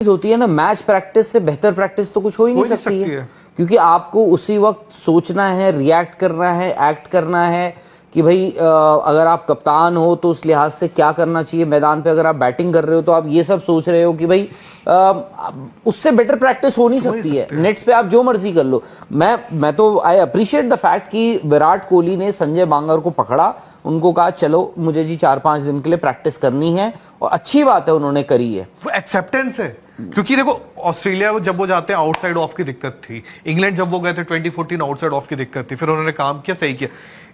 होती है ना, मैच प्रैक्टिस से बेहतर प्रैक्टिस तो कुछ हो ही नहीं सकती है, क्योंकि आपको उसी वक्त सोचना है, रिएक्ट करना है, एक्ट करना है कि भाई अगर आप कप्तान हो तो उस लिहाज से क्या करना चाहिए मैदान पे, अगर आप बैटिंग कर रहे हो तो आप ये सब सोच रहे हो कि भाई उससे बेटर प्रैक्टिस हो नहीं सकती है। नेट्स पे आप जो मर्जी कर लो। मैं तो आई अप्रिशिएट द फैक्ट कि विराट कोहली ने संजय बांगर को पकड़ा, उनको कहा चलो मुझे जी 4-5 दिन के लिए प्रैक्टिस करनी है, और अच्छी बात है उन्होंने करी है। वो एक्सेप्टेंस है, क्योंकि देखो ऑस्ट्रेलिया जब वो जाते हैं आउटसाइड ऑफ की दिक्कत थी, इंग्लैंड जब वो गए थे 2014 आउटसाइड ऑफ की दिक्कत थी, फिर उन्होंने काम किया, सही किया।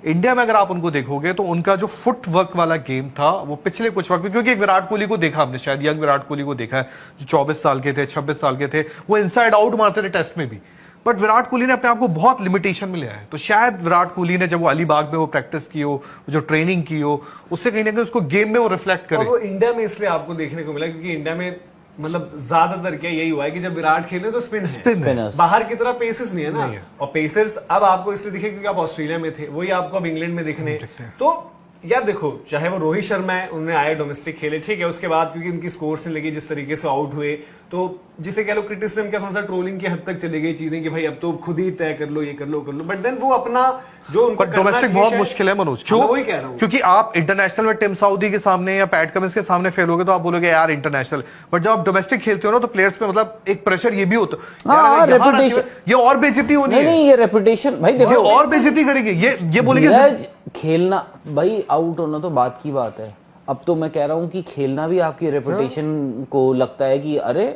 इंडिया में अगर आप उनको देखोगे तो उनका जो फुट वर्क वाला गेम था वो पिछले कुछ वक्त में, क्योंकि एक विराट कोहली को देखा हमने, शायद यंग विराट कोहली को देखा है जो 24 साल के थे, 26 साल के थे, वो इनसाइड आउट मारते थे टेस्ट में भी, बट विराट कोहली ने अपने आप को बहुत लिमिटेशन में लिया है। तो शायद विराट कोहली ने जब वो अलीबाग में वो प्रैक्टिस की हो, जो ट्रेनिंग की हो, उससे कहीं ना कहीं उसको गेम में वो रिफ्लेक्ट करे। और वो इंडिया में इसलिए आपको देखने को मिला क्योंकि इंडिया में मतलब ज्यादातर क्या यही हुआ है कि जब विराट खेले तो स्पिन है, बाहर की तरह पेसर्स नहीं है ना, और पेसर्स अब आपको इसलिए दिखे क्योंकि आप ऑस्ट्रेलिया में थे, वही आपको अब इंग्लैंड में दिखने। तो यार देखो, चाहे वो रोहित शर्मा है, उन्होंने आए डोमेस्टिक खेले, ठीक है, उसके बाद क्योंकि उनकी स्कोर से लगी जिस तरीके से आउट हुए, तो जिसे कह लो क्रिटिसिज्म क्या, थोड़ा सा ट्रोलिंग की हद तक चली गई चीजें कि भाई अब तो खुद ही तय कर लो, ये कर लो, बट देन वो अपना जो उनको डोमेस्टिक बहुत मुश्किल है मनोज, क्यों? वही कह रहा हूं, क्योंकि आप इंटरनेशनल में टिम साउदी के सामने या पैट कमिंस के सामने फेल होगे तो आप बोलोगे यार इंटरनेशनल, बट जब आप डोमेस्टिक खेलते हो ना तो प्लेयर्स पे मतलब एक प्रेशर ये भी होता है, रेपुटेशन, ये और बेइज्जती होनी है। नहीं, ये रेपुटेशन भाई देखो, और बेइज्जती करेंगे, ये बोलेंगे खेलना भाई, आउट होना तो बात की बात है, अब तो मैं कह रहा हूं कि खेलना भी आपकी रेपुटेशन को लगता है कि अरे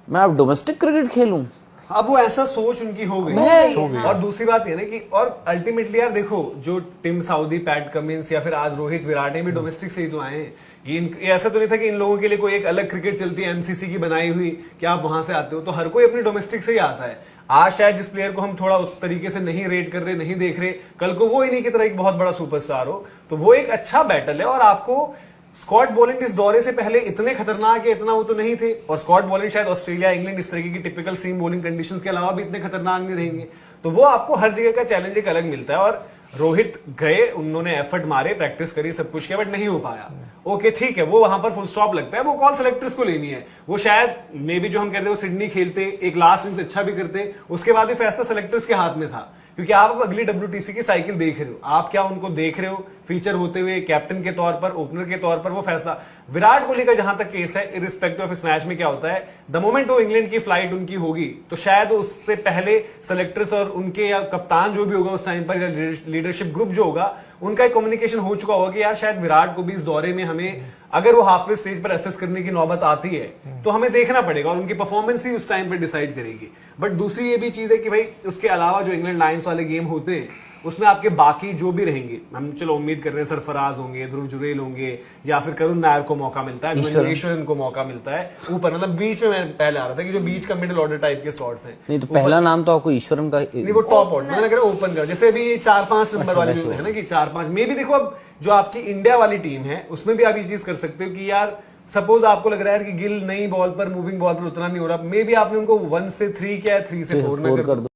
मैं अब डोमेस्टिक क्रिकेट खेलूं। अब वो ऐसा सोच उनकी हो गई। और दूसरी बात ये ना कि और अल्टीमेटली यार देखो, जो टिम साउदी, पैट कमिंस या फिर आज रोहित, विराट भी डोमेस्टिक से ही तो आए हैं। ये ऐसा तो नहीं था कि इन लोगों के लिए कोई एक अलग क्रिकेट चलती है एमसीसी की बनाई हुई कि आप वहां से आते हो, तो हर कोई अपनी डोमेस्टिक से ही आता है। आज शायद जिस प्लेयर को हम थोड़ा उस तरीके से नहीं रेट कर रहे, नहीं देख रहे, कल को वो इन्हीं की तरह एक बहुत बड़ा सुपरस्टार हो, तो वो एक अच्छा बैटल है। और आपको स्कॉट बॉलिंग इस दौरे से पहले इतने खतरनाक है, इतना वो तो नहीं थे, और स्कॉट बॉलिंग शायद ऑस्ट्रेलिया, इंग्लैंड इस तरीके की टिपिकल सीम बॉलिंग कंडीशंस के अलावा भी इतने खतरनाक नहीं रहेंगे, तो वो आपको हर जगह का चैलेंज एक अलग मिलता है। और रोहित गए, उन्होंने एफर्ट मारे, प्रैक्टिस करी, सब कुछ किया, बट नहीं हो पाया। ओके ठीक है, वो वहां पर फुल स्टॉप लगता है, वो कॉल सेलेक्टर्स को लेनी है। वो शायद मे बी जो हम कहते हैं वो सिडनी खेलते, एक लास्ट इनिंग्स अच्छा भी करते, उसके बाद भी फैसला सेलेक्टर्स के हाथ में था, क्योंकि आप अब अगली WTC की साइकिल देख रहे हो, आप क्या उनको देख रहे हो फीचर होते हुए, कैप्टन के तौर पर, ओपनर के तौर पर, वो फैसला। विराट कोहली का जहां तक केस है, इरिस्पेक्टिव ऑफ इस मैच में क्या होता है, द मोमेंट वो इंग्लैंड की फ्लाइट उनकी होगी तो शायद उससे पहले सेलेक्टर्स और उनके या कप्तान जो भी होगा उस टाइम पर, या लीडरशिप ग्रुप जो होगा, उनका एक कम्युनिकेशन हो चुका होगा कि यार शायद विराट को भी इस दौरे में हमें, अगर वो हाफवे स्टेज पर असेस करने की नौबत आती है तो हमें देखना पड़ेगा, और उनकी परफॉर्मेंस ही उस टाइम पर डिसाइड करेगी। बट दूसरी ये भी चीज है कि भाई उसके अलावा जो इंग्लैंड लायंस वाले गेम होते हैं उसमें आपके बाकी जो भी रहेंगे, हम चलो उम्मीद कर रहे हैं सरफराज होंगे, ध्रुव जुरेल होंगे, या फिर करुण नायर को मौका मिलता है, ईश्वरन को मौका मिलता है ऊपर, मतलब बीच में मैं पहले आ रहा था कि जो बीच का मिडिल ऑर्डर टाइप के स्लॉट्स हैं। नहीं तो पहला नाम तो आपको ईश्वरन का नहीं, वो टॉप ऑर्डर मैंने कहा ओपन का, जैसे अभी 4-5 नंबर वाले जो है ना कि 4-5 में भी देखो, अब जो आपकी इंडिया वाली टीम है उसमें भी आप ये चीज कर सकते हो कि यार सपोज आपको लग रहा है कि गिल नई बॉल पर, मूविंग बॉल पर उतना नहीं हो रहा, मे बी आपने उनको 1 से 3 किया है, 3 से 4 में कर दो।